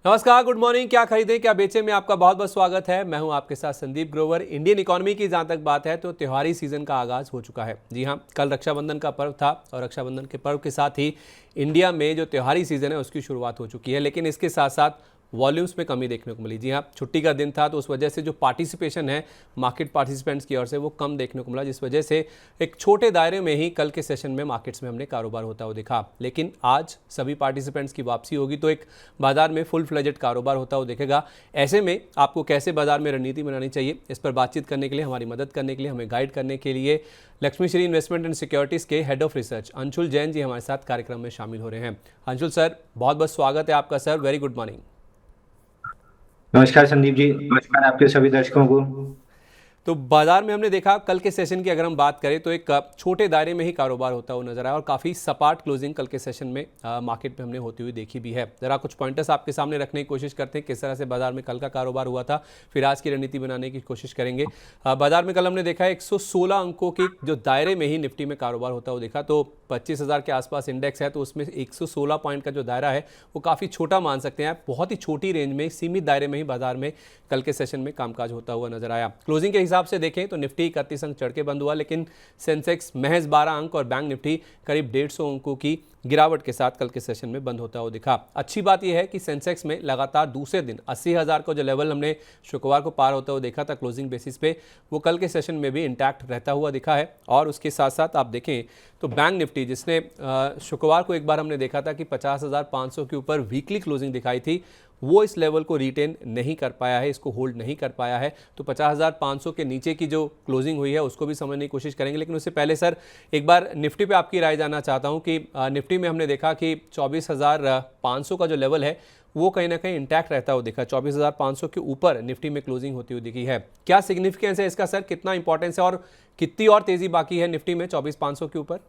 नमस्कार, good morning. क्या खरीदें क्या बेचें में आपका बहुत बहुत स्वागत है। मैं हूं आपके साथ संदीप ग्रोवर। इंडियन इकोनॉमी की जहां तक बात है तो त्योहारी सीजन का आगाज हो चुका है। जी हां, कल रक्षाबंधन का पर्व था और रक्षाबंधन के पर्व के साथ ही इंडिया में जो त्योहारी सीजन है उसकी शुरुआत हो चुकी है। लेकिन इसके साथ साथ वॉल्यूम्स में कमी देखने को मिली। जी हाँ, छुट्टी का दिन था तो उस वजह से जो पार्टिसिपेशन है मार्केट पार्टिसिपेंट्स की ओर से वो कम देखने को मिला, जिस वजह से एक छोटे दायरे में ही कल के सेशन में मार्केट्स में हमने कारोबार होता हुआ देखा। लेकिन आज सभी पार्टिसिपेंट्स की वापसी होगी तो एक बाजार में फुल फ्लेजेड कारोबार होता हुआ दिखेगा। ऐसे में आपको कैसे बाजार में रणनीति बनानी चाहिए, इस पर बातचीत करने के लिए, हमारी मदद करने के लिए, हमें गाइड करने के लिए Lakshmi Shri investment and securities के head of research Anshul Jain ji हमारे साथ कार्यक्रम में शामिल हो रहे हैं। अंशुल सर, बहुत बहुत स्वागत है आपका सर। Very good morning. नमस्कार संदीप जी। नमस्कार आपके सभी दर्शकों को। तो बाजार में हमने देखा कल के सेशन की अगर हम बात करें तो एक छोटे दायरे में ही कारोबार होता हुआ नजर आया और काफ़ी सपाट क्लोजिंग कल के सेशन में मार्केट में हमने होती हुई देखी भी है। ज़रा कुछ पॉइंटर्स आपके सामने रखने की कोशिश करते हैं किस तरह से बाजार में कल का कारोबार हुआ था, फिर आज की रणनीति बनाने की कोशिश करेंगे। बाजार में कल हमने देखा 116 अंकों के जो दायरे में ही निफ्टी में कारोबार होता हुआ देखा। तो 25,000 के आसपास इंडेक्स है तो उसमें 116 पॉइंट का जो दायरा है वो काफ़ी छोटा मान सकते हैं। बहुत ही छोटी रेंज में, सीमित दायरे में ही बाजार में कल के सेशन में कामकाज होता हुआ नजर आया। क्लोजिंग के हिसाब से देखें तो निफ्टी 31 अंक चढ़ के बंद हुआ, लेकिन सेंसेक्स महज 12 अंक और बैंक निफ्टी करीब 150 अंकों की गिरावट के साथ कल के सेशन में बंद होता हुआ दिखा। अच्छी बात यह है कि सेंसेक्स में लगातार दूसरे दिन 80,000 का जो लेवल हमने शुक्रवार को पार होता हुआ देखा था क्लोजिंग बेसिस पे, वो कल के सेशन में भी इंटैक्ट रहता हुआ दिखा है। और उसके साथ साथ आप देखें तो बैंक निफ्टी, जिसने शुक्रवार को एक बार हमने देखा था कि 50,500 के ऊपर वीकली क्लोजिंग दिखाई थी, वो इस लेवल को रिटेन नहीं कर पाया है, इसको होल्ड नहीं कर पाया है। तो 50,500 के नीचे की जो क्लोजिंग हुई है उसको भी समझने की कोशिश करेंगे। लेकिन उससे पहले सर एक बार निफ्टी पे आपकी राय जानना चाहता हूं कि निफ्टी में हमने देखा कि 24,500 का जो लेवल है वो कहीं ना कहीं इंटैक्ट रहता हुआ दिखा। 24,500 के ऊपर निफ्टी में क्लोजिंग होती हुई दिखी है। क्या सिग्निफिकेंस है इसका सर, कितना इंपॉर्टेंस है और कितनी और तेजी बाकी है निफ्टी में 24,500 के ऊपर?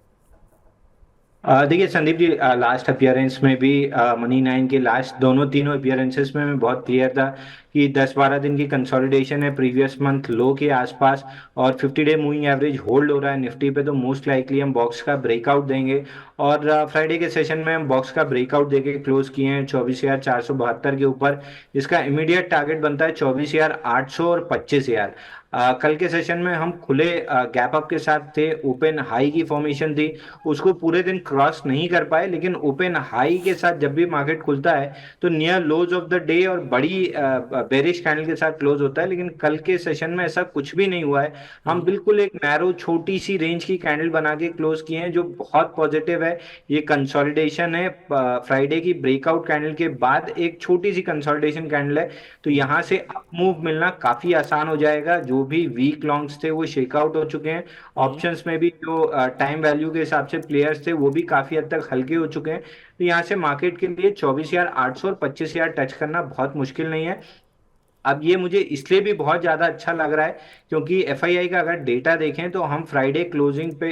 देखिए संदीप जी, लास्ट अपियरेंस में भी मनी नाइन के लास्ट दोनों तीनों अपियरेंसेस में मैं बहुत क्लियर था कि 10-12 दिन की कंसोलिडेशन है प्रीवियस मंथ लो के आसपास और 50 डे मूविंग एवरेज होल्ड हो रहा है निफ्टी पे, तो मोस्ट लाइकली हम बॉक्स का ब्रेकआउट देंगे। और फ्राइडे के सेशन में हम बॉक्स का ब्रेकआउट देके क्लोज किए हैं 24,472 के ऊपर। इसका इमीडिएट टारगेट बनता है 24,800 और 25,000। कल के सेशन में हम खुले गैप अप के साथ थे, ओपन हाई की फॉर्मेशन थी, उसको पूरे दिन क्रॉस नहीं कर पाए, लेकिन ओपन हाई के साथ जब भी मार्केट खुलता है तो near close of the day और बड़ी बेरिश कैंडल के साथ क्लोज होता है। लेकिन कल के सेशन में ऐसा कुछ भी नहीं हुआ है। हम बिल्कुल एक नैरो छोटी सी रेंज की कैंडल बना के क्लोज किए हैं जो बहुत पॉजिटिव है। ये कंसोलिडेशन है, फ्राइडे की ब्रेकआउट कैंडल के बाद एक छोटी सी कंसोलिडेशन कैंडल है। तो यहाँ से अप मूव मिलना काफी आसान हो जाएगा। जो भी वीक लॉन्ग्स थे वो शेकआउट हो चुके हैं। ऑप्शंस में भी जो टाइम वैल्यू के हिसाब से प्लेयर्स थे वो भी काफी हद तक हल्के हो चुके हैं। तो यहाँ से मार्केट के लिए 24,800 और 25,000 टच करना बहुत मुश्किल नहीं है। अब ये मुझे इसलिए भी बहुत ज्यादा अच्छा लग रहा है क्योंकि एफआईआई का अगर डेटा देखें तो हम फ्राइडे क्लोजिंग पे,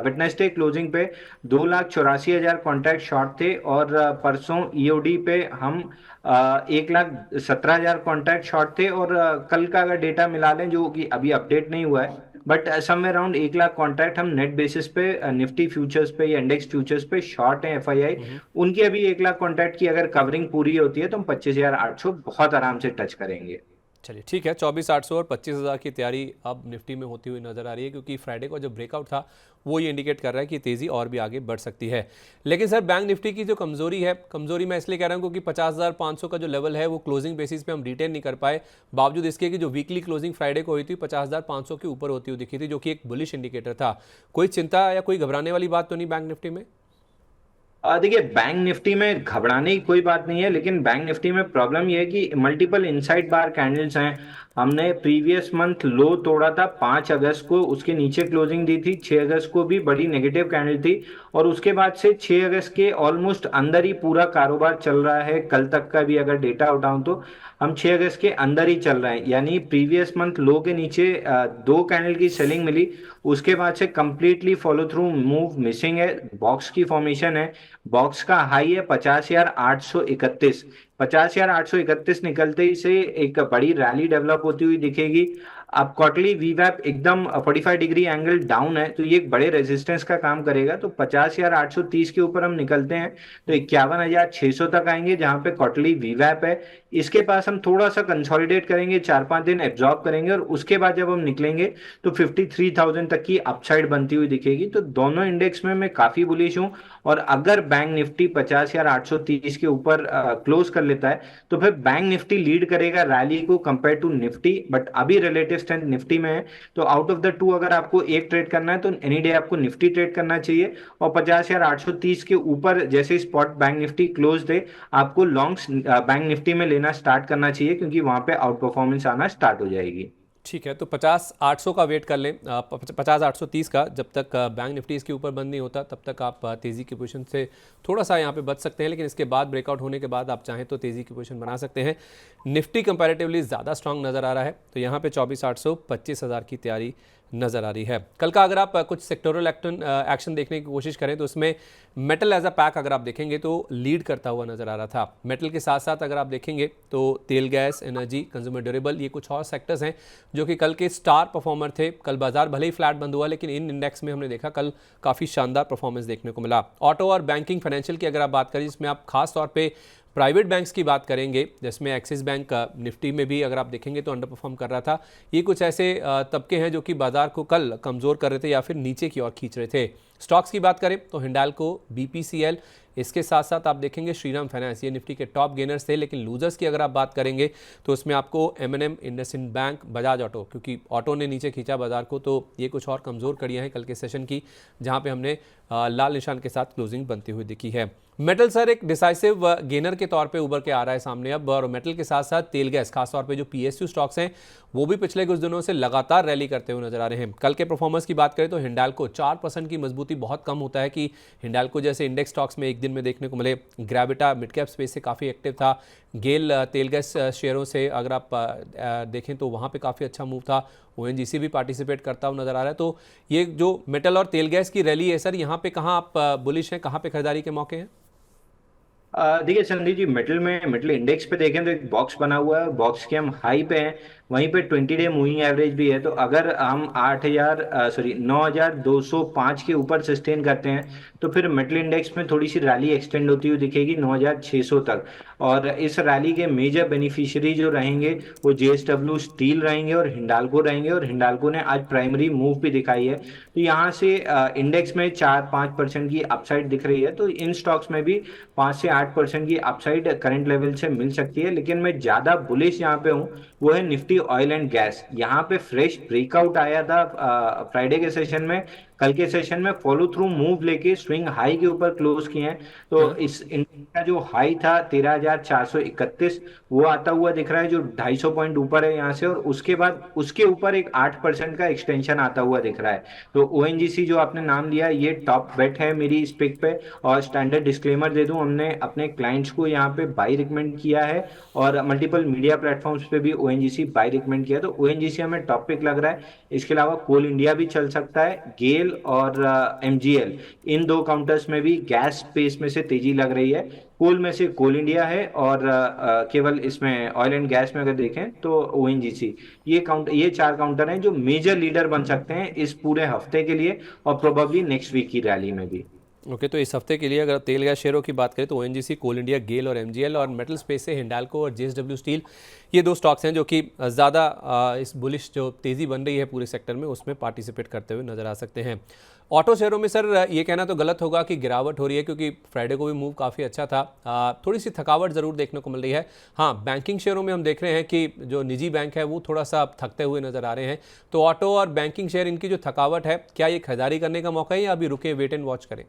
वेडनेसडे क्लोजिंग पे 2,84,000 कॉन्ट्रैक्ट शॉर्ट थे और परसों ईओडी पे हम 1,17,000 कॉन्ट्रैक्ट शॉर्ट थे। और कल का अगर डेटा मिला लें जो कि अभी अपडेट नहीं हुआ है, बट समवेयर अराउंड 1,00,000 कॉन्ट्रैक्ट हम नेट बेसिस पे निफ्टी फ्यूचर्स पे या इंडेक्स फ्यूचर्स पे शॉर्ट है एफआईआई। हम्म। उनकी अभी 1,00,000 कॉन्ट्रैक्ट की अगर कवरिंग पूरी होती है तो हम 25,800 बहुत आराम से टच करेंगे। चलिए ठीक है, 24,800 और 25,000 की तैयारी अब निफ्टी में होती हुई नजर आ रही है, क्योंकि फ्राइडे को जो ब्रेकआउट था वो ये इंडिकेट कर रहा है कि तेज़ी और भी आगे बढ़ सकती है। लेकिन सर बैंक निफ्टी की जो कमजोरी है, कमजोरी मैं इसलिए कह रहा हूँ क्योंकि 50,500 का जो लेवल है वो क्लोजिंग बेसिस पे हम रिटेन नहीं कर पाए, बावजूद इसके कि जो वीकली क्लोजिंग फ्राइडे को हुई थी 50,500 के ऊपर होती हुई दिखी थी, जो कि एक बुलिश इंडिकेटर था। कोई चिंता या कोई घबराने वाली बात तो नहीं बैंक निफ्टी में? देखिए बैंक निफ्टी में घबराने की कोई बात नहीं है, लेकिन बैंक निफ्टी में प्रॉब्लम यह है कि मल्टीपल इनसाइड बार कैंडल्स हैं। हमने प्रीवियस मंथ लो तोड़ा था 5 अगस्त को, उसके नीचे क्लोजिंग दी थी। 6 अगस्त को भी बड़ी नेगेटिव कैंडल थी और उसके बाद से 6 अगस्त के ऑलमोस्ट अंदर ही पूरा कारोबार चल रहा है। कल तक का भी अगर डेटा उठाऊं तो हम 6 अगस्त के अंदर ही चल रहे हैं, यानी प्रीवियस मंथ लो के नीचे 2 कैंडल की सेलिंग मिली। उसके बाद से completely follow through move missing है। बॉक्स की फॉर्मेशन है, बॉक्स का हाई है 50,831। 50,831 निकलते ही से एक बड़ी रैली डेवलप होती हुई दिखेगी। अब क्वार्टरली वीवैप एकदम 45 डिग्री एंगल डाउन है, तो ये एक बड़े रेजिस्टेंस का काम करेगा। तो 50,830 के ऊपर हम निकलते हैं तो 51,600 तक आएंगे, जहां पे क्वार्टरली वीवैप है। इसके पास हम थोड़ा सा कंसोलिडेट करेंगे, 4-5 दिन एब्जॉर्ब करेंगे, और उसके बाद जब हम निकलेंगे तो 53,000 तक की अपसाइड बनती हुई दिखेगी। तो दोनों इंडेक्स में मैं काफी बुलिश हूँ। और अगर बैंक निफ्टी 50,830 के ऊपर क्लोज कर लेता है तो फिर बैंक निफ्टी लीड करेगा रैली को कंपेयर टू निफ्टी, बट अभी रिलेटिव स्ट्रेंथ निफ्टी में है। तो आउट ऑफ द टू अगर आपको एक ट्रेड करना है तो एनी डे आपको निफ्टी ट्रेड करना चाहिए। और 50,830 के ऊपर जैसे स्पॉट बैंक निफ्टी क्लोज दे, आपको लॉन्ग्स बैंक निफ्टी में लेना स्टार्ट करना चाहिए, क्योंकि वहां पे आउट परफॉर्मेंस आना स्टार्ट हो जाएगी। ठीक है, तो 50,800 का वेट कर लें, 50,830 का। जब तक बैंक निफ्टी इसके ऊपर बंद नहीं होता तब तक आप तेज़ी की पोजीशन से थोड़ा सा यहाँ पे बच सकते हैं, लेकिन इसके बाद ब्रेकआउट होने के बाद आप चाहें तो तेज़ी की पोजीशन बना सकते हैं। निफ्टी कंपैरेटिवली ज़्यादा स्ट्रांग नज़र आ रहा है, तो यहाँ पे 24,800 25,000 की तैयारी नज़र आ रही है। कल का अगर आप कुछ सेक्टोरल एक्शन देखने की कोशिश करें तो उसमें मेटल एज अ पैक अगर आप देखेंगे तो लीड करता हुआ नज़र आ रहा था। मेटल के साथ साथ अगर आप देखेंगे तो तेल, गैस, एनर्जी, कंज्यूमर ड्यूरेबल, ये कुछ और सेक्टर्स हैं जो कि कल के स्टार परफॉर्मर थे। कल बाजार भले ही फ्लैट बंद हुआ, लेकिन इन इंडेक्स में हमने देखा कल काफ़ी शानदार परफॉर्मेंस देखने को मिला। ऑटो और बैंकिंग फाइनेंशियल की अगर आप बात करें, जिसमें आप खास तौर पे प्राइवेट बैंक्स की बात करेंगे, जिसमें एक्सिस बैंक निफ्टी में भी अगर आप देखेंगे तो अंडर परफॉर्म कर रहा था। ये कुछ ऐसे तबके हैं जो कि बाजार को कल कमज़ोर कर रहे थे या फिर नीचे की ओर खींच रहे थे। स्टॉक्स की बात करें तो हिंडाल्को, बीपीसीएल, इसके साथ साथ आप देखेंगे श्रीराम फाइनेंस, ये निफ्टी के टॉप गेनर्स थे। लेकिन लूजर्स की अगर आप बात करेंगे तो उसमें आपको MNM, IndusInd bank, Bajaj auto, क्योंकि ऑटो ने नीचे खींचा बाजार को, तो ये कुछ और कमज़ोर कड़ियाँ हैं कल के सेशन की, जहाँ पे हमने लाल निशान के साथ क्लोजिंग बनती हुई दिखी है। मेटल सर एक डिसाइसिव गेनर के तौर पे उभर के आ रहा है सामने अब, और मेटल के साथ साथ तेल, गैस, खासतौर पे जो पीएसयू स्टॉक्स हैं वो भी पिछले कुछ दिनों से लगातार रैली करते हुए नजर आ रहे हैं। कल के परफॉर्मेंस की बात करें तो हिंडाल्को 4% की मजबूती, बहुत कम होता है कि हिंडाल्को जैसे इंडेक्स स्टॉक्स में एक दिन में देखने को मिले। ग्रेविटा मिड कैप स्पेस से काफ़ी एक्टिव था। गेल तेल गैस शेयरों से अगर आप देखें तो वहाँ पे काफ़ी अच्छा मूव था। ओएनजीसी भी पार्टिसिपेट करता हुआ नजर आ रहा है। तो ये जो मेटल और तेल गैस की रैली है सर, यहाँ पे कहाँ आप बुलिश हैं, कहाँ पे खरीदारी के मौके हैं? देखिए संदीप जी, मेटल इंडेक्स पे देखें तो एक बॉक्स बना हुआ है, बॉक्स के हम हाई पे हैं। वहीं पे 20 डे मूविंग एवरेज भी है। तो अगर हम 9,205 के ऊपर सस्टेन करते हैं तो फिर मेटल इंडेक्स में थोड़ी सी रैली एक्सटेंड होती हुई दिखेगी 9,600 तक। और इस रैली के मेजर बेनिफिशियरी जो रहेंगे वो जेएसडब्ल्यू स्टील रहेंगे और हिंडाल्को रहेंगे। और हिंडाल्को ने आज प्राइमरी मूव भी दिखाई है। तो यहाँ से इंडेक्स में 4-5% की अपसाइड दिख रही है। तो इन स्टॉक्स में भी 5 से 8% की अपसाइड करंट लेवल से मिल सकती है। लेकिन मैं ज्यादा बुलिश यहाँ पे हूँ, वो है निफ्टी ऑयल एंड गैस। यहाँ पे फ्रेश ब्रेकआउट आया था फ्राइडे के सेशन में। कल के सेशन में फॉलो थ्रू मूव लेके स्विंग हाई के ऊपर क्लोज किए हैं। तो हाँ। इस इंडेक्स का जो हाई था 13,431, वो आता हुआ दिख रहा है, जो 250 पॉइंट ऊपर है यहाँ से। और उसके बाद उसके ऊपर एक 8% का एक्सटेंशन आता हुआ दिख रहा है। तो ओएनजीसी जो आपने नाम लिया, ये टॉप बेट है मेरी इस पिक पे। और स्टैंडर्ड डिस्क्लेमर दे दूं, हमने अपने क्लाइंट्स को यहाँ पे बाई रिकमेंड किया है, और मल्टीपल मीडिया प्लेटफॉर्म्स पे भी ओएनजीसी बाई रिकमेंड किया। तो ओएनजीसी हमें टॉप पिक लग रहा है। इसके अलावा कोल इंडिया भी चल सकता है, गेल और एमजीएल, इन दो काउंटर्स में भी गैस स्पेस में से तेजी लग रही है। कोल में से कोल इंडिया है, और केवल इसमें ऑयल एंड गैस में अगर देखें तो ओएनजीसी। ये 4 काउंटर हैं जो मेजर लीडर बन सकते हैं इस पूरे हफ्ते के लिए, और प्रोबेबली नेक्स्ट वीक की रैली में भी। ओके, तो इस हफ्ते के लिए अगर तेल गैस शेयरों की बात करें तो ओएनजीसी, कोल इंडिया, गेल और एमजीएल, और मेटल स्पेस से हिंडाल्को और जेएसडब्ल्यू स्टील, ये दो स्टॉक्स हैं जो कि ज़्यादा इस बुलिश जो तेज़ी बन रही है पूरे सेक्टर में उसमें पार्टिसिपेट करते हुए नजर आ सकते हैं। ऑटो शेयरों में सर ये कहना तो गलत होगा कि गिरावट हो रही है, क्योंकि फ्राइडे को भी मूव काफ़ी अच्छा था। थोड़ी सी थकावट ज़रूर देखने को मिल रही है। हाँ, बैंकिंग शेयरों में हम देख रहे हैं कि जो निजी बैंक है वो थोड़ा सा थकते हुए नजर आ रहे हैं। तो ऑटो और बैंकिंग शेयर, इनकी जो थकावट है, क्या ये खरीदारी करने का मौका है या अभी रुके वेट एंड वॉच करें?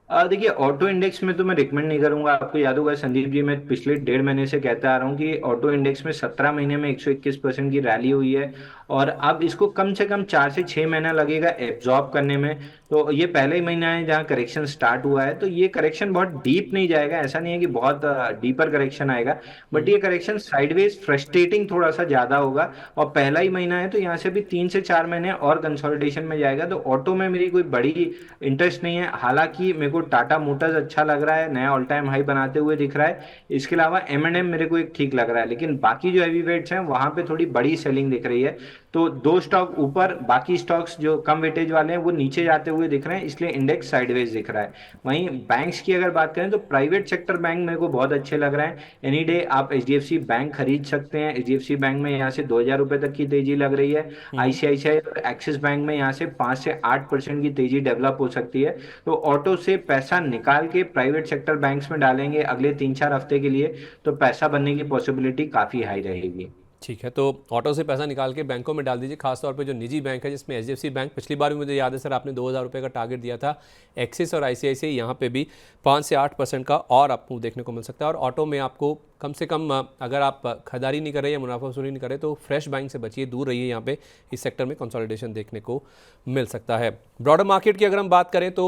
देखिए, ऑटो इंडेक्स में तो मैं रिकमेंड नहीं करूंगा। आपको याद होगा संदीप जी, मैं पिछले 1.5 महीने से कहता आ रहा हूँ कि ऑटो इंडेक्स में 17 महीने में 121% की रैली हुई है। और अब इसको कम से कम 4 से 6 महीना लगेगा एब्जॉर्ब करने में। तो ये पहले ही महीना है जहाँ करेक्शन स्टार्ट हुआ है। तो ये करेक्शन बहुत डीप नहीं जाएगा, ऐसा नहीं है कि बहुत डीपर करेक्शन आएगा, बट ये करेक्शन साइडवेज फ्रस्ट्रेटिंग थोड़ा सा ज्यादा होगा। और पहला ही महीना है, तो यहाँ से भी 3 से 4 महीने और कंसोलिडेशन में जाएगा। तो ऑटो में मेरी कोई बड़ी इंटरेस्ट नहीं है। हालांकि मेरे को को टाटा मोटर्स अच्छा लग रहा है, नया ऑल टाइम हाई बनाते हुए दिख रहा है। इसके अलावा M&M मेरे को एक ठीक लग रहा है, लेकिन बाकी जो हैवी वेट्स हैं वहां पे थोड़ी बड़ी सेलिंग दिख रही है। तो दो स्टॉक ऊपर, बाकी स्टॉक्स जो कम वेटेज वाले हैं वो नीचे जाते हुए दिख रहे हैं, इसलिए इंडेक्स साइडवेज दिख रहा है। वहीं बैंक्स की अगर बात करें तो प्राइवेट सेक्टर बैंक मेरे को बहुत अच्छे लग रहे हैं। एनी डे आप HDFC बैंक खरीद सकते हैं। HDFC बैंक में यहाँ से 2,000 रुपए तक की तेजी लग रही है। हम्म। ICICI और एक्सिस बैंक में यहाँ से 5 से 8% की तेजी डेवलप हो सकती है। तो ऑटो से पैसा निकाल के प्राइवेट सेक्टर बैंक्स में डालेंगे अगले 3-4 हफ्ते के लिए, तो पैसा बनने की पॉसिबिलिटी काफी हाई रहेगी। ठीक है, तो ऑटो से पैसा निकाल के बैंकों में डाल दीजिए, खासतौर पे जो निजी बैंक है, जिसमें HDFC बैंक, पिछली बार भी मुझे याद है सर आपने 2,000 रुपये का टारगेट दिया था। एक्सिस और ICICI यहाँ पे भी 5 से 8% का और आपको देखने को मिल सकता है। और ऑटो में आपको कम से कम अगर आप खरीदारी नहीं कर रहे या मुनाफा वसूली नहीं कर रहे तो फ्रेश बाइंग से बचिए, दूर रहिए। यहाँ पे इस सेक्टर में कंसोलिडेशन देखने को मिल सकता है। ब्रॉडर मार्केट की अगर हम बात करें तो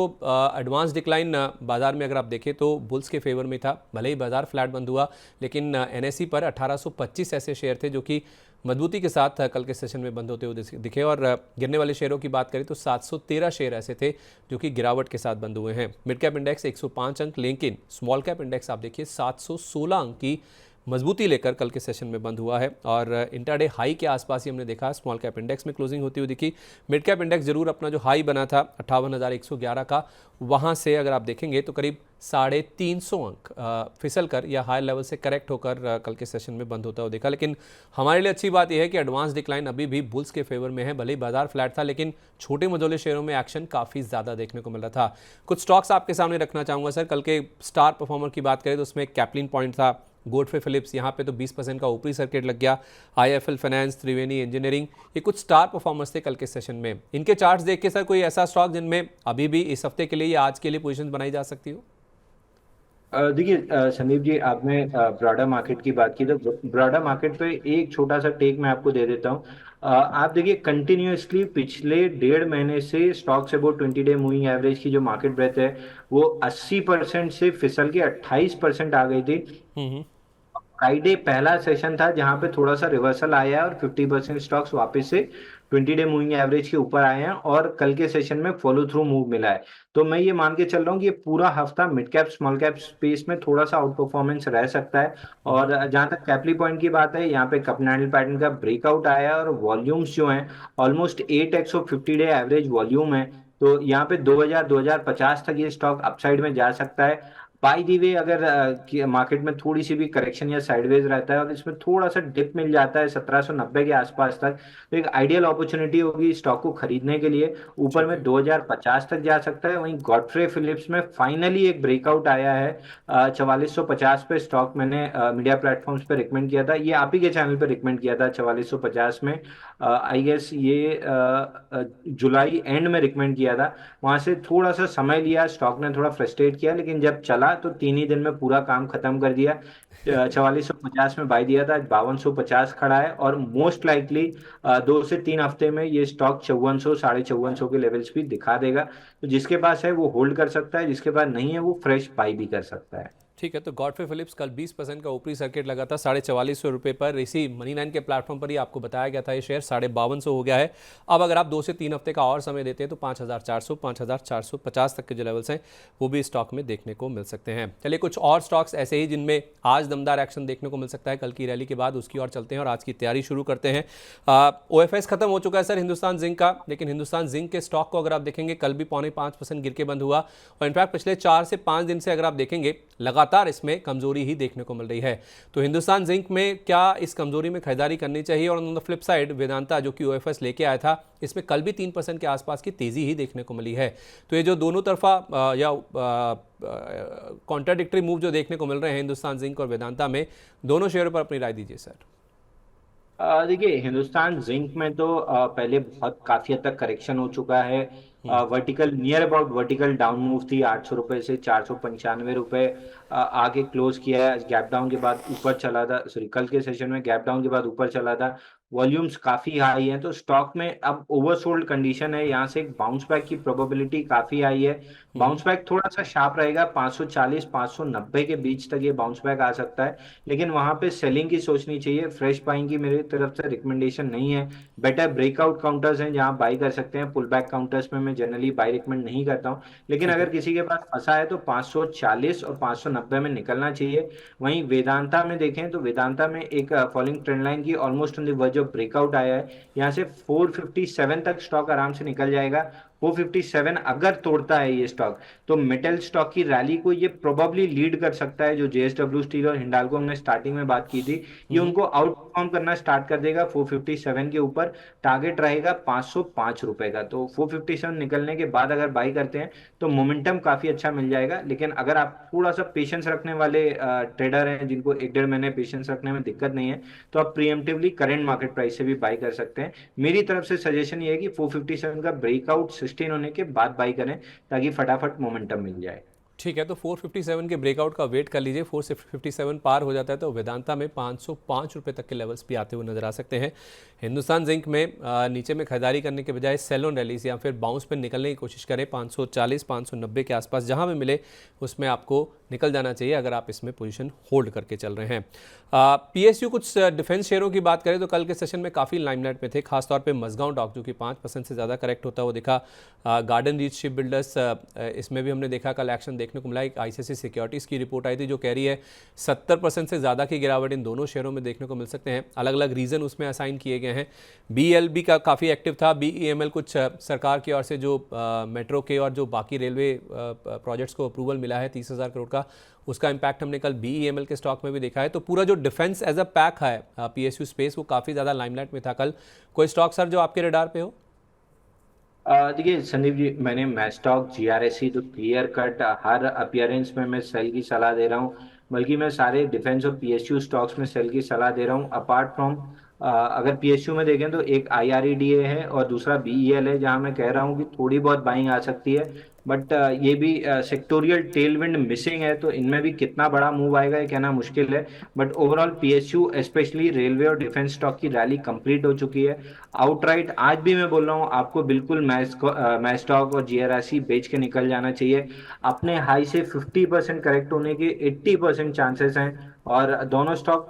एडवांस डिक्लाइन बाजार में अगर आप देखें तो बुल्स के फेवर में था। भले ही बाजार फ्लैट बंद हुआ, लेकिन NSE पर 1825 ऐसे शेयर थे जो कि मजबूती के साथ कल के सेशन में बंद होते हुए दिखे। और गिरने वाले शेयरों की बात करें तो 713 शेयर ऐसे थे जो कि गिरावट के साथ बंद हुए हैं। मिड कैप इंडेक्स 105 अंक, लेकिन स्मॉल कैप इंडेक्स आप देखिए 716 अंक की मजबूती लेकर कल के सेशन में बंद हुआ है। और इंट्राडे हाई के आसपास ही हमने देखा स्मॉल कैप इंडेक्स में क्लोजिंग होती हुई दिखी। मिड कैप इंडेक्स जरूर अपना जो हाई बना था 58,111 का, वहां से अगर आप देखेंगे तो करीब 350 अंक फिसल कर या हाई लेवल से करेक्ट होकर कल के सेशन में बंद होता हुआ देखा। लेकिन हमारे लिए अच्छी बात यह है कि एडवांस डिक्लाइन अभी भी बुल्स के फेवर में है। भले ही बाजार फ्लैट था, लेकिन छोटे मझोले शेयरों में एक्शन काफ़ी ज़्यादा देखने को मिल रहा था। कुछ स्टॉक्स आपके सामने रखना चाहूँगा सर। कल के स्टार परफॉर्मर की बात करें तो उसमें कैप्लिन पॉइंट था, गोडफ्रे फिलिप्स, यहाँ पे तो 20% का ऊपरी सर्किट लग गया। IIFL फाइनेंस, त्रिवेणी इंजीनियरिंग, ये कुछ स्टार परफॉर्मर्स थे कल के सेशन में। इनके चार्ट्स देख के सर कोई ऐसा स्टॉक जिनमें अभी भी इस हफ्ते के लिए या आज के लिए पोजीशन बनाई जा सकती हो? देखिए संदीप जी, आपने ब्रॉडर मार्केट की बात की, तो ब्रॉडर मार्केट पे एक छोटा सा टेक मैं आपको दे देता हूँ। आप देखिए कंटिन्यूअसली पिछले 1.5 महीने से stocks about 20 day moving average की जो मार्केट ब्रेथ है वो 80% से फिसल के 28% आ गई थी। हम्म। फ्राइडे पहला सेशन था जहां पे थोड़ा सा रिवर्सल आया है और 50% स्टॉक्स वापस से 20 डे मूविंग एवरेज के ऊपर आए हैं और कल के सेशन में फॉलो थ्रू मूव मिला है। तो मैं ये मान के चल रहा हूँ कि ये पूरा हफ्ता mid cap small cap space में थोड़ा सा आउट परफॉर्मेंस रह सकता है। और जहां तक कैपली पॉइंट की बात है, यहाँ पे कप एंड हैंडल पैटर्न का ब्रेकआउट आया है और वॉल्यूम्स जो हैं almost 8x of 50 day average volume है। तो यहाँ पे 2000-2050 तक ये स्टॉक अपसाइड में जा सकता है। बाय दी वे, अगर मार्केट में थोड़ी सी भी करेक्शन या साइडवेज रहता है और इसमें थोड़ा सा डिप मिल जाता है 1790 के आसपास तक, तो एक आइडियल अपॉर्चुनिटी होगी स्टॉक को खरीदने के लिए। ऊपर ठीक में है। 2050 तक जा सकता है। वहीं गॉडफ्रे फिलिप्स में फाइनली एक ब्रेकआउट आया है 4450 पे। स्टॉक मैंने मीडिया प्लेटफॉर्म्स पे रिकमेंड किया था, ये आप ही के चैनल पे रिकमेंड किया था 4450 में। आई गेस ये जुलाई एंड में रिकमेंड किया था। वहां से थोड़ा सा समय लिया, स्टॉक ने थोड़ा फ्रस्ट्रेट किया, लेकिन जब चला तो 3 ही दिन में पूरा काम खत्म कर दिया। 4450 में बाय दिया था, आज 5250 खड़ा है और मोस्ट लाइकली 2 से 3 हफ्ते में ये स्टॉक 5400 5450 के लेवल्स भी दिखा देगा। तो जिसके पास है वो होल्ड कर सकता है, जिसके पास नहीं है वो फ्रेश बाई भी कर सकता है। ठीक है, तो गॉडफ्रे फिलिप्स कल 20% का ऊपरी सर्किट लगा था 4450 रुपये पर। इसी मनी 9 के प्लेटफॉर्म पर ही आपको बताया गया था ये शेयर 5250 हो गया है। अब अगर आप 2 से 3 हफ्ते का और समय देते हैं तो 5400 5450 तक के जो लेवल्स हैं वो भी स्टॉक में देखने को मिल सकते हैं। चलिए कुछ और स्टॉक्स ऐसे ही जिनमें आज दमदार एक्शन देखने को मिल सकता है कल की रैली के बाद, उसकी ओर चलते हैं और आज की तैयारी शुरू करते हैं। OFS खत्म हो चुका है सर हिंदुस्तान जिंक का, लेकिन हिंदुस्तान जिंक के स्टॉक को अगर आप देखेंगे कल भी 4.5% गिर के बंद हुआ। और इनफैक्ट पिछले 4 से 5 दिन से अगर आप देखेंगे लगातार इसमें कमजोरी ही देखने को मिल रही है। तो हिंदुस्तान जिंक में क्या इस कमजोरी में खरीदारी करनी चाहिए? और on the flip side Vedanta जो कि OFS लेके आया था, इसमें कल भी 3% के आसपास की तेजी ही देखने को मिली है। तो ये जो दोनों तरफा या कॉन्ट्राडिक्टरी मूव जो देखने को मिल रहे हैं हिंदुस्तान जिंक और वेदांता में, दोनों शेयरों पर अपनी राय दीजिए सर। देखिए हिंदुस्तान जिंक में तो पहले बहुत काफी हद तक करेक्शन हो चुका है। Vertical near about vertical down move थी 800 रुपए से 495 रुपए आगे क्लोज किया है। गैप डाउन के बाद ऊपर चला था, सॉरी कल के सेशन में गैप डाउन के बाद ऊपर चला था वॉल्यूम्स काफी हाई हैं, तो स्टॉक में अब ओवरसोल्ड कंडीशन है, यहाँ से एक बाउंस बैक की प्रोबेबिलिटी काफी हाई है। हम्म। बाउंस बैक थोड़ा सा शार्प रहेगा, 540 590 के बीच तक ये बाउंस बैक आ सकता है, लेकिन वहां पे सेलिंग की सोचनी चाहिए। फ्रेश बाइंग की मेरी तरफ से रिकमेंडेशन नहीं है। बेटर ब्रेकआउट काउंटर्स हैं जहां बाई कर सकते हैं, पुल बैक काउंटर्स में मैं जनरली बाई रिकमेंड नहीं करता हूँ। लेकिन ठीक अगर है। किसी के पास फंसा है तो 540 और 590 में निकलना चाहिए। वहीं वेदांता में देखें तो वेदांता में एक फॉलोइंग ट्रेंड लाइन की almost on the verge of breakout आया है, यहाँ से 457 तक स्टॉक आराम से निकल जाएगा। 457 अगर तोड़ता है ये स्टॉक, तो मेटल स्टॉक की रैली को ये प्रोबेबली लीड कर सकता है। जो जेएसडब्ल्यू स्टील और हिंडाल्को हमने स्टार्टिंग में बात की थी, ये हम्म। उनको आउट परफॉर्म करना स्टार्ट कर देगा 457 के ऊपर। टारगेट रहेगा 505 रुपए का, तो 457 निकलने के बाद अगर बाई करते हैं तो मोमेंटम काफी अच्छा मिल जाएगा। लेकिन अगर आप थोड़ा सा पेशेंस रखने वाले ट्रेडर हैं, जिनको 1 1.5 महीने पेशेंस रखने में दिक्कत नहीं है, तो आप प्रीएम्प्टिवली करंट मार्केट प्राइस से भी बाई कर सकते हैं। मेरी तरफ से सजेशन ये है कि 457 का ब्रेकआउट सस्टेन होने के बाद बाई करें, ताकि फटाफट मोमेंटम मिल जाए। ठीक है, तो 457 के ब्रेकआउट का वेट कर लीजिए। 457 पार हो जाता है तो वेदांता में 505 रुपये तक के लेवल्स भी आते हुए नजर आ सकते हैं। हिंदुस्तान जिंक में नीचे में खरीदारी करने के बजाय सेल ऑन रैलीज या फिर बाउंस पे निकलने की कोशिश करें। 540 590 के आसपास जहां भी मिले उसमें आपको निकल जाना चाहिए अगर आप इसमें पोजीशन होल्ड करके चल रहे हैं। पीएसयू कुछ डिफेंस शेयरों की बात करें तो कल के सेशन में काफ़ी लाइमलाइट में थे, खासतौर पे मजगांव डॉक जो कि 5% से ज़्यादा करेक्ट होता हुआ दिखा। गार्डन रीच शिप बिल्डर्स, इसमें भी हमने देखा कल एक्शन देखने को मिला। एक आईसीआईसीआई सिक्योरिटीज़ की रिपोर्ट आई थी जो कह रही है 70% से ज़्यादा की गिरावट इन दोनों शेयरों में देखने को मिल सकते हैं। अलग अलग रीज़न उसमें असाइन किए गए हैं। बीएलबी का काफ़ी एक्टिव था। बीईएमएल कुछ सरकार की ओर से जो मेट्रो के और जो बाकी रेलवे प्रोजेक्ट्स को अप्रूवल मिला है 30,000 करोड़ का, उसका इम्पैक्ट हमने कल बीईएमएल के स्टॉक में भी देखा है। तो पूरा जो डिफेंस एज अ पैक है पीएसयू स्पेस, वो काफ़ी ज़्यादा लाइमलाइट में था कल। कोई स्टॉक सर जो आपके रडार पे हो? देखिए संदीप जी, मैंने मैस्टॉक जीआरएसई तो क्लियर कट हर अपियरेंस में मैं सेल की सलाह दे रहा हूँ, बल्कि मैं सारे डिफेंस और पीएसयू स्टॉक्स में सेल की सलाह दे रहा हूँ। अपार्ट फ्रॉम अगर पीएसयू में देखें तो एक आईआरईडीए है और दूसरा बीईएल है, जहां मैं कह रहा हूँ कि थोड़ी बहुत बाइंग आ सकती है। बट ये भी सेक्टोरियल टेलविंड मिसिंग है, तो इनमें भी कितना बड़ा मूव आएगा ये कहना मुश्किल है। But overall PSU specially railway और डिफेंस स्टॉक की रैली कंप्लीट हो चुकी है। आउटराइट आज भी मैं बोल रहा हूँ आपको, बिल्कुल मैस्टॉक और जीआरएसई बेच के निकल जाना चाहिए। अपने हाई से 50% करेक्ट होने के 80% चांसेस हैं, और दोनों स्टॉक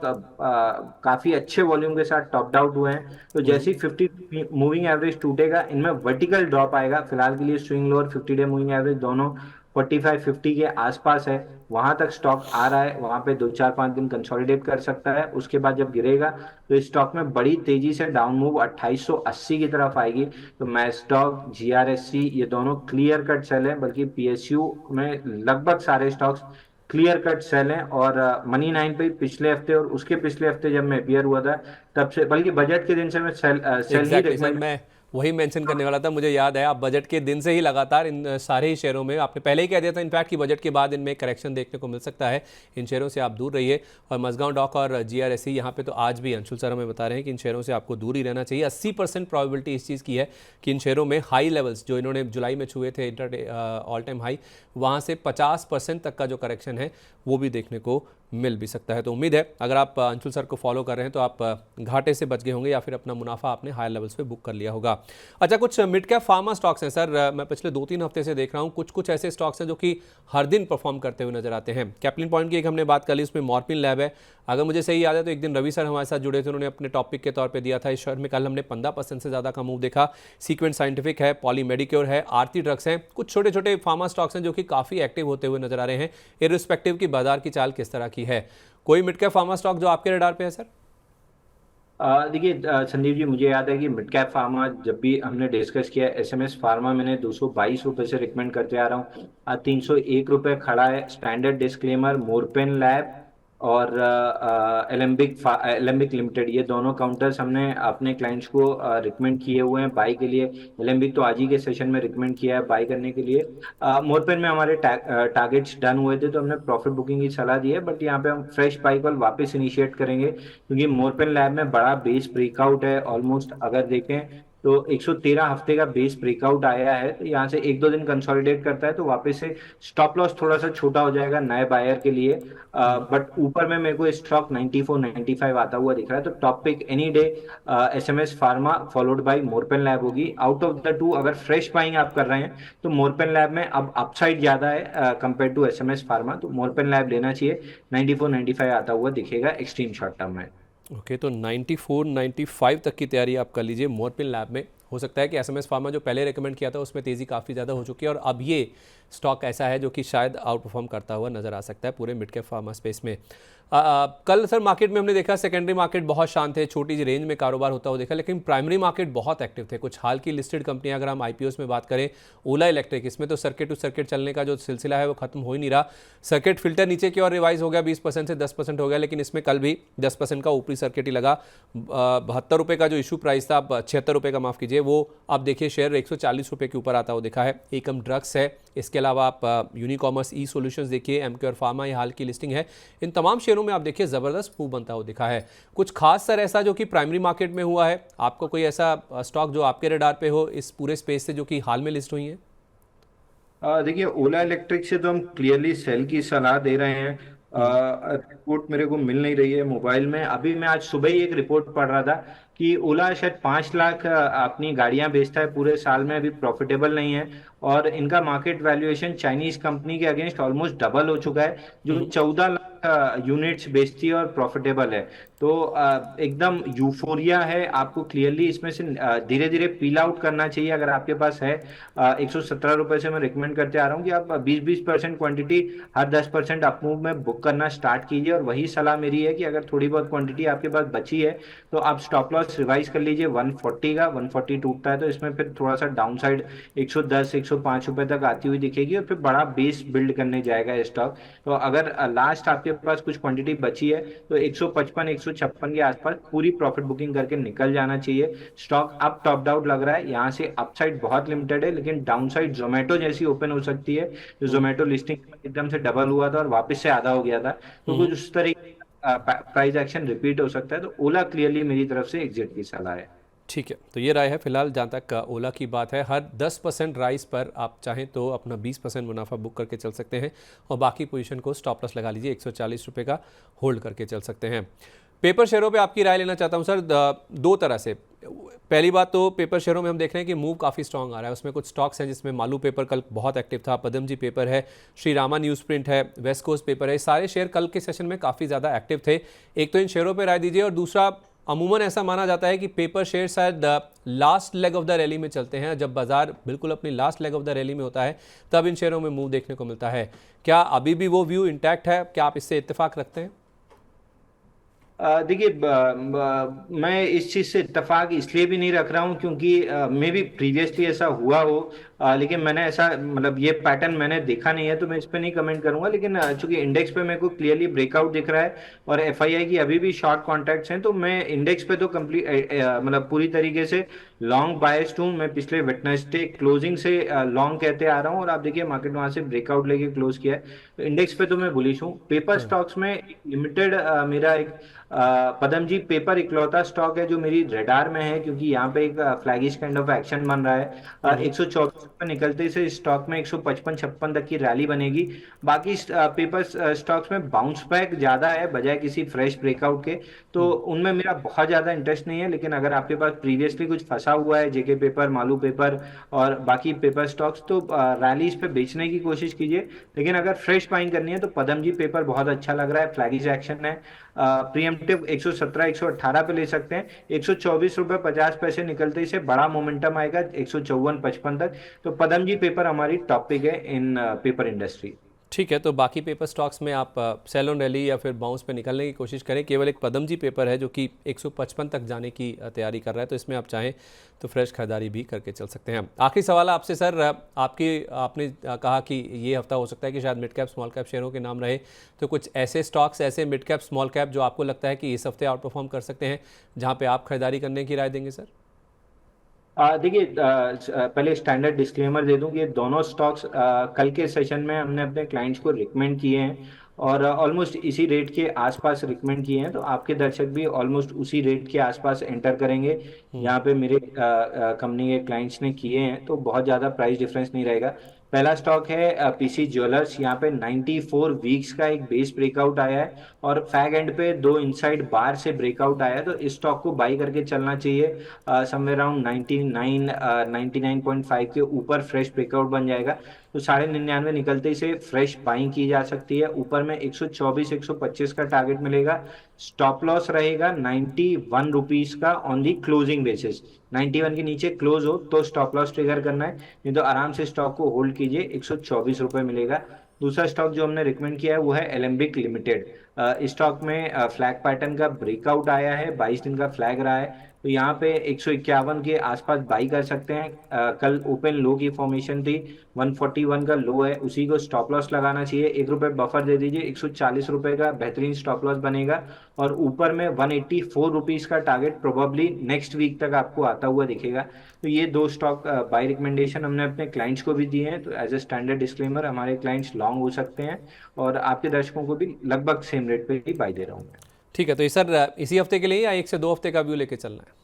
काफी अच्छे वॉल्यूम के साथ टॉप आउट हुए हैं। तो जैसे ही 50 मूविंग एवरेज टूटेगा, इनमें वर्टिकल ड्रॉप आएगा। फिलहाल के लिए swing lower 50 day moving average दोनों 45 50 के आसपास है, वहां तक स्टॉक आ रहा है। वहां पे 2 4 5 दिन कंसोलिडेट कर सकता है, उसके बाद जब गिरेगा तो इस स्टॉक में बड़ी तेजी से डाउन मूव 2880 की तरफ आएगी। तो मैं स्टॉक जीआरएससी ये दोनों क्लियर कट सेल है, बल्कि पीएसयू में लगभग सारे स्टॉक्स क्लियर कट सेल हैं। और मनी नाइन पे पिछले हफ्ते और उसके पिछले हफ्ते जब मैं अपियर हुआ था, तब से, बल्कि बजट के दिन से मैं सेल ही एग्जैक्टली सर, रिकमेंड। मैं वही मेंशन करने वाला था। मुझे याद है आप बजट के दिन से ही लगातार इन सारे ही शेयरों में, आपने पहले ही कह दिया था इनफैक्ट कि बजट के बाद इनमें करेक्शन देखने को मिल सकता है। इन शेयरों से आप दूर रहिए। और मजगांव डॉक और जीआरएसई यहाँ पे तो आज भी अंशुल सर हमें बता रहे हैं कि इन शेयरों से आपको दूर ही रहना चाहिए। 80% प्रोबेबिलिटी इस चीज़ की है कि इन शेयरों में हाई लेवल्स जो इन्होंने जुलाई में छुए थे इंटर ऑल टाइम हाई, वहाँ से 50% तक का जो करेक्शन है वो भी देखने को मिल भी सकता है। तो उम्मीद है अगर आप अंशुल सर को फॉलो कर रहे हैं तो आप घाटे से बच गए होंगे या फिर अपना मुनाफा आपने हायर लेवल्स पे बुक कर लिया होगा। अच्छा, कुछ मिड कैप फार्मा स्टॉक्स हैं सर, मैं पिछले 2 3 हफ्ते से देख रहा हूँ कुछ कुछ ऐसे स्टॉक्स हैं जो कि हर दिन परफॉर्म करते हुए नजर आते हैं। कैप्लिन पॉइंट की एक हमने बात कर ली, उसमें मॉर्फिन लैब है। अगर मुझे सही याद है तो एक दिन रवि सर हमारे साथ जुड़े थे, उन्होंने अपने टॉपिक के तौर पे दिया था। इस शेयर में कल हमने 15% से ज़्यादा का मूव देखा। सीक्वेंट साइंटिफिक है, पॉली मेडिक्योर है, आरती ड्रग्स हैं, कुछ छोटे छोटे फार्मा स्टॉक्स हैं जो कि काफ़ी एक्टिव होते हुए नजर आ रहे हैं, इररिस्पेक्टिव की बाजार की चाल किस तरह की है। कोई मिड कैप फार्मा स्टॉक जो आपके रडार पे है सर? देखिए संदीप जी, मुझे याद है कि मिड कैप फार्मा जब भी हमने डिस्कस किया, एसएमएस फार्मा मैंने 222 रुपए से रिकमेंड करते आ रहा हूँ। 301 रुपए खड़ा है। स्टैंडर्ड डिस्क्लेमर, मोरपेन लैब और एलेम्बिक लिमिटेड, ये दोनों काउंटर्स हमने अपने क्लाइंट्स को रिकमेंड किए हुए हैं बाई के लिए। एलेम्बिक तो आज ही के सेशन में रिकमेंड किया है बाई करने के लिए। मोरपेन में हमारे टारगेट्स डन हुए थे, तो हमने प्रॉफिट बुकिंग की सलाह दी है। बट यहाँ पे हम फ्रेश बाई कॉल वापस इनिशिएट करेंगे, क्योंकि मोरपेन लैब में बड़ा बेस ब्रेकआउट है। ऑलमोस्ट अगर देखें तो 113 हफ्ते का बेस ब्रेकआउट आया है, तो यहाँ से एक दो दिन कंसोलिडेट करता है तो वापस से स्टॉप लॉस थोड़ा सा छोटा हो जाएगा नए बायर के लिए। बट ऊपर में मेरे को स्टॉक 94 95 आता हुआ दिख रहा है, तो top pick any day SMS pharma followed by Morepen lab होगी। आउट ऑफ द टू अगर फ्रेश बाइंग आप कर रहे हैं तो मोरपेन लैब में अब अपसाइड ज्यादा है कंपेयर टू एसएमएस फार्मा, तो मोरपेन लैब लेना चाहिए। 94 95 आता हुआ दिखेगा एक्सट्रीम शॉर्ट टर्म में। ओके, तो 94 95 तक की तैयारी आप कर लीजिए मोरपिन लैब में। हो सकता है कि एसएमएस फार्मा जो पहले रेकमेंड किया था उसमें तेज़ी काफ़ी ज़्यादा हो चुकी है, और अब ये स्टॉक ऐसा है जो कि शायद आउट परफॉर्म करता हुआ नजर आ सकता है पूरे मिड कैप फार्मा स्पेस में। कल सर मार्केट में हमने देखा सेकेंडरी मार्केट बहुत शांत है, छोटी सी रेंज में कारोबार होता हुआ देखा, लेकिन प्राइमरी मार्केट बहुत एक्टिव थे। कुछ हाल की लिस्टेड कंपनियां अगर हम आईपीओस में बात करें, ओला इलेक्ट्रिक, इसमें तो सर्किट टू सर्किट चलने का जो सिलसिला है वो खत्म हो ही नहीं रहा। सर्किट फिल्टर नीचे की ओर रिवाइज हो गया, 20% से 10% हो गया, लेकिन इसमें कल भी 10% का ऊपरी सर्किट ही लगा। 72 रुपये का जो इशू प्राइस था, 76 रुपये का, माफ कीजिए, वो आप देखिए शेयर 140 रुपये के ऊपर आता हुआ दिखा है। एकम ड्रग्स है, इसके अलावा आप यूनिकॉमर्स, ई सॉल्यूशंस देखिए, एमक्योर फार्मा, ये हाल की लिस्टिंग है। इन तमाम शेयरों में आप देखिए ज़बरदस्त मूव बनता हुआ दिखा है। कुछ खास सर ऐसा जो कि प्राइमरी मार्केट में हुआ है, आपको कोई ऐसा स्टॉक जो आपके रडार पे हो इस पूरे स्पेस से जो कि हाल में लिस्ट हुई है? देखिए ओला इलेक्ट्रिक से तो हम क्लियरली सेल की सलाह दे रहे हैं। रिपोर्ट मेरे को मिल नहीं रही है मोबाइल में। अभी मैं आज सुबह ही एक रिपोर्ट पढ़ रहा था कि ओला शायद 5 लाख अपनी गाड़ियां बेचता है पूरे साल में, अभी प्रॉफिटेबल नहीं है। और इनका मार्केट वैल्यूएशन चाइनीज कंपनी के अगेंस्ट ऑलमोस्ट डबल हो चुका है, जो 14 लाख यूनिट्स बेचती है और प्रॉफिटेबल है। तो एकदम यूफोरिया है। आपको क्लियरली इसमें से धीरे धीरे पील आउट करना चाहिए अगर आपके पास है। 117 रुपए से मैं रिकमेंड करते आ रहा हूँ कि आप 20-20% क्वांटिटी हर 10% अप मूव में बुक करना स्टार्ट कीजिए। और वही सलाह मेरी है कि अगर थोड़ी बहुत क्वांटिटी आपके पास बची है तो आप स्टॉप लॉस रिवाइज कर लीजिए 140 का। 140 टूटता है तो इसमें फिर थोड़ा सा डाउन साइड 110 105 रुपए तक आती हुई दिखेगी, और फिर बड़ा बेस बिल्ड करने जाएगा ये स्टॉक। तो अगर लास्ट आपके पास कुछ क्वांटिटी बची है तो 155 156 के आसपास पूरी प्रॉफिट बुकिंग करके निकल जाना चाहिए। स्टॉक अब टॉप आउट लग रहा है, यहाँ से अपसाइड बहुत लिमिटेड है, लेकिन डाउन साइड जोमेटो जैसी ओपन हो सकती है। जो जोमेटो लिस्टिंग एकदम से डबल हुआ था और वापस से आधा हो गया था, तो कुछ उस तरीके प्राइस एक्शन रिपीट हो सकता है। तो ओला क्लियरली मेरी तरफ से एग्जिट की सलाह है। ठीक है, तो ये राय है फिलहाल जहाँ तक ओला की बात है। हर 10% राइस पर आप चाहें तो अपना 20% मुनाफा बुक करके चल सकते हैं, और बाकी पोजीशन को स्टॉप लॉस लगा लीजिए, 140 रुपये का होल्ड करके चल सकते हैं। पेपर शेयरों पे आपकी राय लेना चाहता हूं सर, दो तरह से। पहली बात तो पेपर शेयरों में हम देख रहे हैं कि मूव काफ़ी स्ट्रांग आ रहा है। उसमें कुछ स्टॉक्स हैं जिसमें मालू पेपर कल बहुत एक्टिव था, पदमजी पेपर है, श्री रामा न्यूज़ प्रिंट है, वेस्ट कोस्ट पेपर है, सारे शेयर कल के सेशन में काफ़ी ज़्यादा एक्टिव थे। एक तो इन शेयरों पर राय दीजिए, और दूसरा, अमूमन ऐसा माना जाता है कि पेपर शेयर शायद last leg of the rally में चलते हैं। जब बाजार बिल्कुल अपनी last leg of the rally में होता है तब इन शेयरों में मूव देखने को मिलता है। क्या अभी भी वो व्यू इंटैक्ट है? क्या आप इससे इत्तेफाक रखते हैं? देखिए मैं इस चीज़ से इत्तेफाक इसलिए भी नहीं रख रहा हूँ क्योंकि मे भी प्रीवियसली ऐसा हुआ हो। लेकिन मैंने ऐसा मतलब ये पैटर्न मैंने देखा नहीं है, तो मैं इस पे नहीं कमेंट करूंगा। लेकिन चूंकि इंडेक्स पे मेरे को क्लियरली ब्रेकआउट दिख रहा है और एफआईआई की अभी भी शॉर्ट कॉन्ट्रैक्ट्स हैं, तो मैं इंडेक्स पे तो कंप्लीट मतलब पूरी तरीके से लॉन्ग बायस्ड हूँ। मैं पिछले वेडनेसडे क्लोजिंग से लॉन्ग कहते आ रहा हूँ, और आप देखिए मार्केट वहां से ब्रेकआउट लेके क्लोज किया है। तो इंडेक्स पे तो मैं बुलिश हूँ। पेपर स्टॉक्स में लिमिटेड मेरा एक पदमजी पेपर इकलौता स्टॉक है जो मेरी रेडार में है, क्योंकि यहाँ पे एक फ्लैगिश काइंड ऑफ एक्शन बन रहा है। 124 पर निकलते से स्टॉक में 155 56 तक की रैली बनेगी। बाकी पेपर स्टॉक्स में बाउंस बैक ज्यादा है बजाय किसी फ्रेश ब्रेकआउट के, तो उनमें मेरा बहुत ज्यादा इंटरेस्ट नहीं है। लेकिन अगर आपके पास प्रीवियसली कुछ फंसा हुआ है, जेके पेपर, मालू पेपर और बाकी पेपर स्टॉक्स, तो रैलीज पे बेचने की कोशिश कीजिए। लेकिन अगर फ्रेश बाइंग करनी है तो पदमजी पेपर बहुत अच्छा लग रहा है, फ्लैगिश एक्शन है। प्रीएम्प्टिव 117 118 पे ले सकते हैं। 124 रुपये 50 पैसे निकलते ही से बड़ा मोमेंटम आएगा 154 55 तक। तो पदमजी पेपर हमारी टॉपिक है इन पेपर इंडस्ट्री। ठीक है, तो बाकी पेपर स्टॉक्स में आप सेल ऑन रैली या फिर बाउंस पे निकलने की कोशिश करें। केवल एक पदमजी पेपर है जो कि 155 तक जाने की तैयारी कर रहा है, तो इसमें आप चाहें तो फ्रेश खरीदारी भी करके चल सकते हैं। आखिरी सवाल आपसे सर, आपने कहा कि ये हफ्ता हो सकता है कि शायद मिड कैप स्मॉल कैप शेयरों के नाम रहे, तो कुछ ऐसे स्टॉक्स, ऐसे मिड कैप स्मॉल कैप जो आपको लगता है कि इस हफ्ते आउट परफॉर्म कर सकते हैं, जहाँ पे आप खरीदारी करने की राय देंगे सर? देखिए पहले स्टैंडर्ड डिस्क्लेमर दे दूं कि ये दोनों स्टॉक्स कल के सेशन में हमने अपने क्लाइंट्स को रिकमेंड किए हैं, और ऑलमोस्ट इसी रेट के आसपास रिकमेंड किए हैं, तो आपके दर्शक भी ऑलमोस्ट उसी रेट के आसपास एंटर करेंगे। यहाँ पे मेरे कंपनी के क्लाइंट्स ने किए हैं, तो बहुत ज़्यादा प्राइस डिफरेंस नहीं रहेगा। पहला स्टॉक है पीसी ज्वेलर्स। यहाँ पे 94 वीक्स का एक बेस ब्रेकआउट आया है और फैग एंड पे दो इनसाइड बार से ब्रेकआउट आया है, तो इस स्टॉक को बाई करके चलना चाहिए। समवेयर अराउंड 99.5 के ऊपर फ्रेश ब्रेकआउट बन जाएगा, तो 99.5 निकलते ही से फ्रेश बाइंग की जा सकती है। ऊपर में 124 125 का टारगेट मिलेगा। स्टॉप लॉस रहेगा 91 रुपीज का ऑन दी क्लोजिंग बेसिस। 91 के नीचे क्लोज हो तो स्टॉप लॉस ट्रिगर करना है, नहीं तो आराम से स्टॉक को होल्ड कीजिए, 124 रुपये मिलेगा। दूसरा स्टॉक जो हमने रिकमेंड किया है वो है एलेम्बिक लिमिटेड। इस स्टॉक में फ्लैग पैटर्न का ब्रेकआउट आया है, 22 दिन का फ्लैग रहा है, तो यहाँ पे 151 के आसपास बाई कर सकते हैं। कल ओपन लो की फॉर्मेशन थी, 141 का लो है, उसी को स्टॉप लॉस लगाना चाहिए। 1 रुपये बफर दे दीजिए, 140 रुपये का बेहतरीन स्टॉप लॉस बनेगा। और ऊपर में 184 रुपीज का टारगेट प्रोबेबली नेक्स्ट वीक तक आपको आता हुआ दिखेगा। तो ये दो स्टॉक बाय रिकमेंडेशन हमने अपने क्लाइंट्स को भी दिए हैं, तो एज ए स्टैंडर्ड डिस्क्लेमर हमारे क्लाइंट्स लॉन्ग हो सकते हैं, और आपके दर्शकों को भी लगभग सेम रेट पे ही बाय दे रहा हूँ मैं। ठीक है, तो ये सर इसी हफ्ते के लिए या 1 से 2 हफ्ते का व्यू लेके चलना है?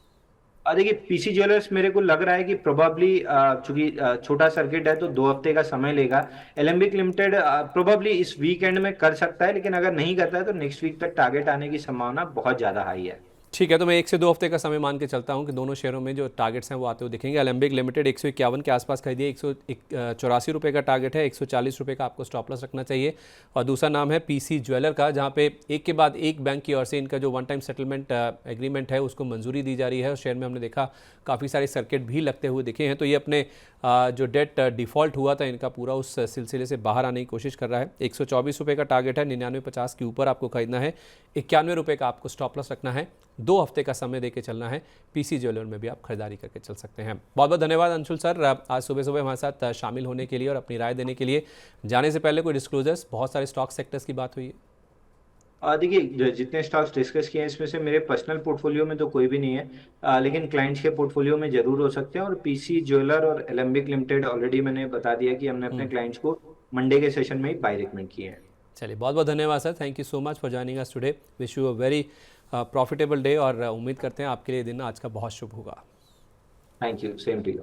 देखिए, पीसी ज्वेलर्स मेरे को लग रहा है कि प्रोबेबली चूंकि छोटा सर्किट है तो 2 हफ्ते का समय लेगा। एलेम्बिक लिमिटेड प्रोबेबली इस वीकेंड में कर सकता है, लेकिन अगर नहीं करता है तो नेक्स्ट वीक तक टारगेट आने की संभावना बहुत ज़्यादा हाई है। ठीक है, तो मैं 1 से 2 हफ्ते का समय मान के चलता हूँ कि दोनों शेयरों में जो टारगेट्स हैं वो आते हुए दिखेंगे। एलेम्बिक लिमिटेड 151 के आसपास खरीदिए, 184 का टारगेट है, 140 का आपको स्टॉप लॉस रखना चाहिए। और दूसरा नाम है पीसी ज्वेलर का, जहाँ पे एक के बाद एक बैंक की ओर से इनका जो वन टाइम सेटलमेंट एग्रीमेंट है उसको मंजूरी दी जा रही है, और शेयर में हमने देखा काफ़ी सारे सर्किट भी लगते हुए दिखे हैं। तो ये अपने जो डेट डिफ़ॉल्ट हुआ था इनका पूरा उस सिलसिले से बाहर आने की कोशिश कर रहा है। 124 का टारगेट है, 99.50 के ऊपर आपको खरीदना है, 91 का आपको स्टॉप लॉस रखना है। 2 हफ्ते का समय देके चलना है। पीसी ज्वेलर में भी आप खरीदारी करके चल सकते हैं। बहुत बहुत धन्यवाद अंशुल सर, आज सुबह सुबह हमारे साथ शामिल होने के लिए और अपनी राय देने के लिए। जाने से पहले कोई डिस्क्लोजर्स, बहुत सारे स्टॉक सेक्टर्स की बात हुई है। देखिए, जितने स्टॉक्स डिस्कस किए हैं इसमें से मेरे पर्सनल पोर्टफोलियो में तो कोई भी नहीं है, लेकिन क्लाइंट्स के पोर्टफोलियो में जरूर हो सकते हैं। और पीसी ज्वेलर और एलेम्बिक लिमिटेड ऑलरेडी मैंने बता दिया कि हमने अपने क्लाइंट्स को मंडे के सेशन में ही बाय रिकमेंड किए हैं। चलिए, बहुत बहुत धन्यवाद sir, thank you so much for joining us today. Wish you a very profitable day, और उम्मीद करते हैं आपके लिए दिन आज का बहुत शुभ होगा। Thank you, same to you.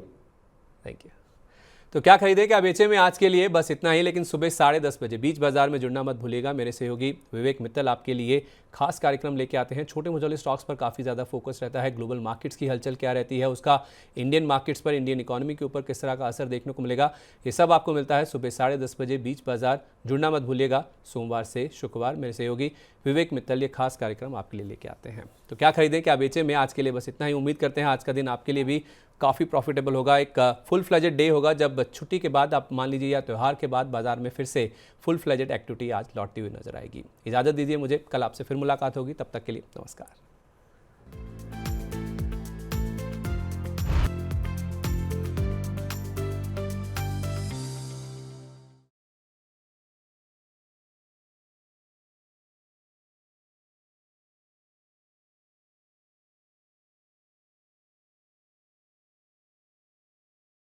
Thank you. तो क्या खरीदे क्या बेचे में आज के लिए बस इतना ही, लेकिन सुबह 10:30 बजे बीच बाजार में जुड़ना मत भूलिएगा। मेरे सहयोगी विवेक मित्तल आपके लिए खास कार्यक्रम लेके आते हैं। छोटे मझोले स्टॉक्स पर काफ़ी ज़्यादा फोकस रहता है, ग्लोबल मार्केट्स की हलचल क्या रहती है, उसका इंडियन मार्केट्स पर, इंडियन इकोनॉमी के ऊपर किस तरह का असर देखने को मिलेगा, ये सब आपको मिलता है सुबह 10:30 बजे बीच बाजार। जुड़ना मत भूलिएगा। सोमवार से शुक्रवार मेरे सहयोगी विवेक मित्तल ये खास कार्यक्रम आपके लिए लेके आते हैं। तो क्या खरीदे क्या बेचे में आज के लिए बस इतना ही। उम्मीद करते हैं आज का दिन आपके लिए भी काफ़ी प्रॉफिटेबल होगा। एक फुल फ्लेजेड डे होगा, जब छुट्टी के बाद आप मान लीजिए या त्यौहार के बाद बाजार में फिर से फुल फ्लेजेड एक्टिविटी आज लौटती हुई नजर आएगी। इजाज़त दीजिए मुझे, कल आपसे फिर मुलाकात होगी, तब तक के लिए नमस्कार।